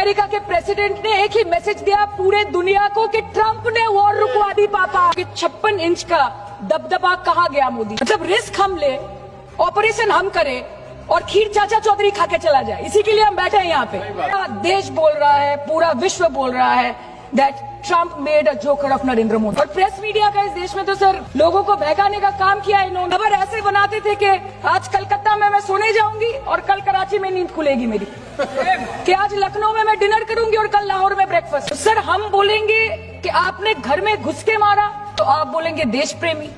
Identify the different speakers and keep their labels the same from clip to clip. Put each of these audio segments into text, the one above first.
Speaker 1: America के president ने एक ही मैसेज दिया पूरे दुनिया को कि ट्रंप ने वॉर रुकवा दी पापा। कि 56 इंच का दबदबा कहाँ गया मोदी। मतलब रिस्क हम ले, ऑपरेशन हम करें और खीर चाचा चौधरी खा के चला जाए, इसी के लिए हम बैठे हैं यहाँ पे। पूरा देश बोल रहा है, पूरा विश्व बोल रहा है that Trump made a joker of Narendra Modi. और प्रेस मीडिया का इस देश में तो सर लोगों को बहकाने का काम किया इन्होंने। खबर ऐसे बनाते थे कि आज कलकत्ता में मैं सोने जाऊंगी और कल कराची में नींद खुलेगी मेरी, कि आज लखनऊ में मैं डिनर करूंगी और कल लाहौर में ब्रेकफास्ट। तो सर हम बोलेंगे कि आपने घर में घुस के मारा तो आप बोलेंगे देश प्रेमी।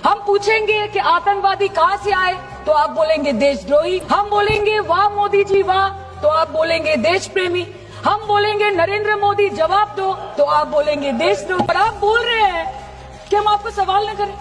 Speaker 1: हम पूछेंगे कि आतंकवादी कहाँ से आए तो आप बोलेंगे देशद्रोही। हम बोलेंगे वाह मोदी जी वाह तो आप बोलेंगे देश प्रेमी। हम बोलेंगे नरेंद्र मोदी जवाब दो तो आप बोलेंगे देशद्रोही। और आप बोल रहे हैं कि हम आपको सवाल न करें।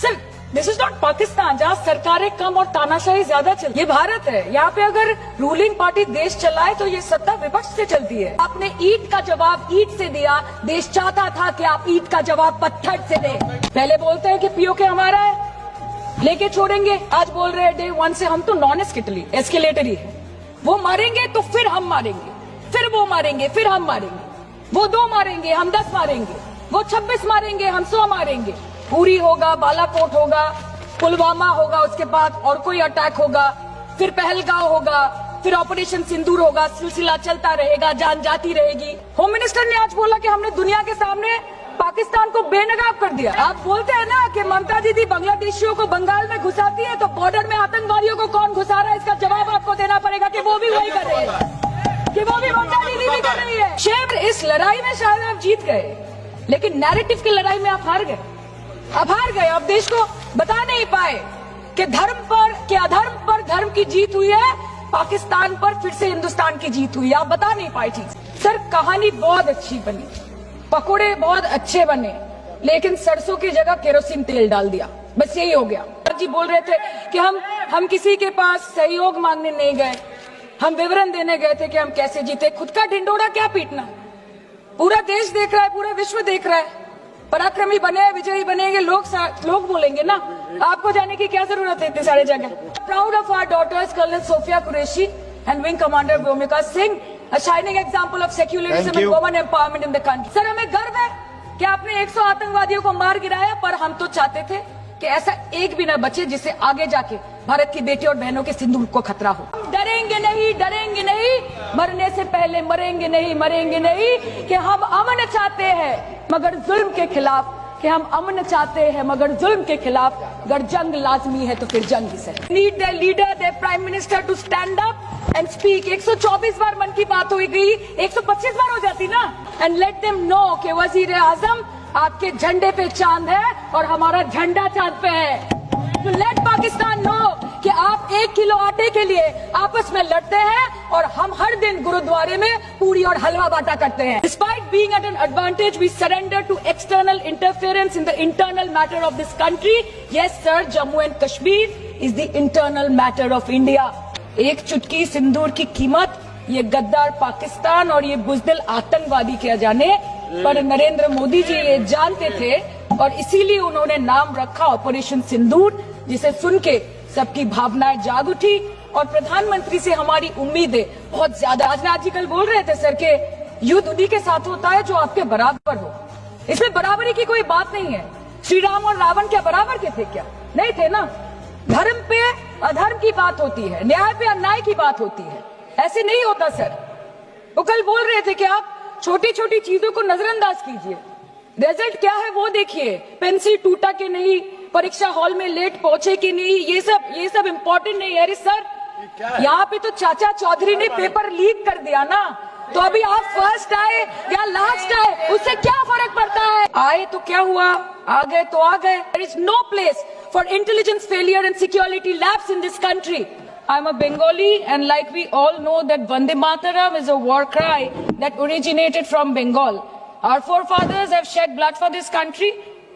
Speaker 1: Sir this is not Pakistan जहाँ सरकारें कम और तानाशाही ज्यादा चलती है। ये भारत है, यहाँ पे अगर रूलिंग पार्टी देश चलाए तो ये सत्ता विपक्ष से चलती है। आपने ईंट का जवाब ईंट से दिया, देश चाहता था कि आप ईंट का जवाब पत्थर से दें। पहले बोलते हैं कि पीओके हमारा है, लेके छोड़ेंगे। आज बोल रहे हैं डे 1 से हम तो नॉन एस्केलेटरी है। वो मारेंगे तो फिर हम मारेंगे, फिर वो मारेंगे, फिर हम मारेंगे। वो 2 मारेंगे, हम 10 मारेंगे। वो 26 मारेंगे, हम 100 मारेंगे। पूरी होगा, बालाकोट होगा, पुलवामा होगा, उसके बाद और कोई अटैक होगा, फिर पहलगांव होगा, फिर ऑपरेशन सिंदूर होगा। सिलसिला चलता रहेगा, जान जाती रहेगी। होम मिनिस्टर ने आज बोला कि हमने दुनिया के सामने पाकिस्तान को बेनकाब कर दिया। आप बोलते हैं ना कि ममता दीदी बांग्लादेशियों को बंगाल में घुसाती है, तो बॉर्डर में आतंकवादियों को कौन घुसा रहा है इसका जवाब आपको देना पड़ेगा कि वो भी वही कर रहे हैं, कि वो भी ममता दीदी भी कर रही है। शेर इस लड़ाई में शायद आप जीत गए, लेकिन नैरेटिव की लड़ाई में आप हार गए। अब हार गए, अब देश को बता नहीं पाए कि धर्म पर कि अधर्म पर धर्म की जीत हुई है, पाकिस्तान पर फिर से हिंदुस्तान की जीत हुई है। आप बता नहीं पाए ठीक से। सर कहानी बहुत अच्छी बनी, पकोड़े बहुत अच्छे बने, लेकिन सरसों की जगह केरोसिन तेल डाल दिया, बस यही हो गया। जी बोल रहे थे कि हम किसी के पास सहयोग मांगने नहीं गए, हम विवरण देने गए थे कि हम कैसे जीते। खुद का ढिंडोरा क्या पीटना, पूरा देश देख रहा है, पूरा विश्व देख रहा है। पराक्रमी बने, विजयी बनेंगे, लोग बोलेंगे ना, आपको जाने की क्या जरूरत है इतने सारे जगह। Proud of our daughters colonel Sofia Qureshi and wing commander Bhumika Singh, a shining example of secularism and women empowerment in the country. Sir हमें गर्व है कि आपने 100 आतंकवादियों को मार गिराया, पर हम तो चाहते थे कि ऐसा एक भी न बचे जिससे आगे जाके भारत की बेटी और बहनों के सिंदूर को खतरा हो। डरेंगे नहीं, डरेंगे नहीं, मरने से पहले मरेंगे नहीं, मरेंगे नहीं, कि हम अमन चाहते हैं मगर जुल्म के खिलाफ, कि हम अमन चाहते हैं मगर जुल्म के खिलाफ। अगर जंग लाजमी है तो फिर जंग ही सही। Need the leader, the prime minister to stand up and speak. 124 बार मन की बात हुई गई, 125 बार हो जाती ना। एंड लेट देम नो कि वजीर आजम आपके झंडे पे चांद है और हमारा झंडा चांद पे है। तो लेट पाकिस्तान नो कि आप 1 किलो आटे के लिए आपस में लड़ते हैं और हम हर दिन गुरुद्वारे में पूरी और हलवा बांटा करते हैं। Despite being at an advantage, we surrender to external interference in the internal matter of this country. Yes, sir, Jammu and Kashmir is the internal matter of India. एक चुटकी सिंदूर की कीमत ये गद्दार पाकिस्तान और ये बुजदिल आतंकवादी क्या जाने, पर नरेंद्र मोदी जी ये जानते थे और इसीलिए उन्होंने नाम रखा ऑपरेशन सिंदूर, जिसे सुन के सबकी भावनाएं जाग उठी और प्रधानमंत्री से हमारी उम्मीदें बहुत ज्यादा। राजनाथ जी कल बोल रहे थे सर के युद्ध उन्हीं के साथ होता है जो आपके बराबर हो। इसमें बराबरी की कोई बात नहीं है। श्री राम और रावण क्या बराबर के थे क्या? नहीं थे ना। धर्म पे अधर्म की बात होती है, न्याय पे अन्याय की बात होती है, ऐसे नहीं होता सर। वो कल बोल रहे थे कि आप छोटी छोटी चीजों को नजरअंदाज कीजिए, रिजल्ट क्या है वो देखिए। पेंसिल टूटा कि नहीं, परीक्षा हॉल में लेट पहुंचे कि नहीं, ये सब इम्पोर्टेंट नहीं है। अरे सर यहाँ पे तो चाचा चौधरी ने पेपर लीक कर दिया ना, तो अभी आप फर्स्ट आए या लास्ट आए उससे क्या फर्क पड़ता है? आए तो क्या हुआ, आ गए तो आ गए। There is no place for intelligence failure and security lapse in this country. I'm a Bengali, and like we all know that Vande Mataram is a war cry that originated from Bengal. Our forefathers have shed blood for this country,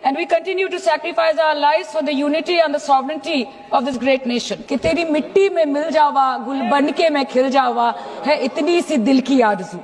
Speaker 1: and we continue to sacrifice our lives for the unity and the sovereignty of this great nation. कि तेरी मिट्टी में मिल जावा, गुल बन के मैं खिल जावा, है इतनी सी दिल की आरज़ू।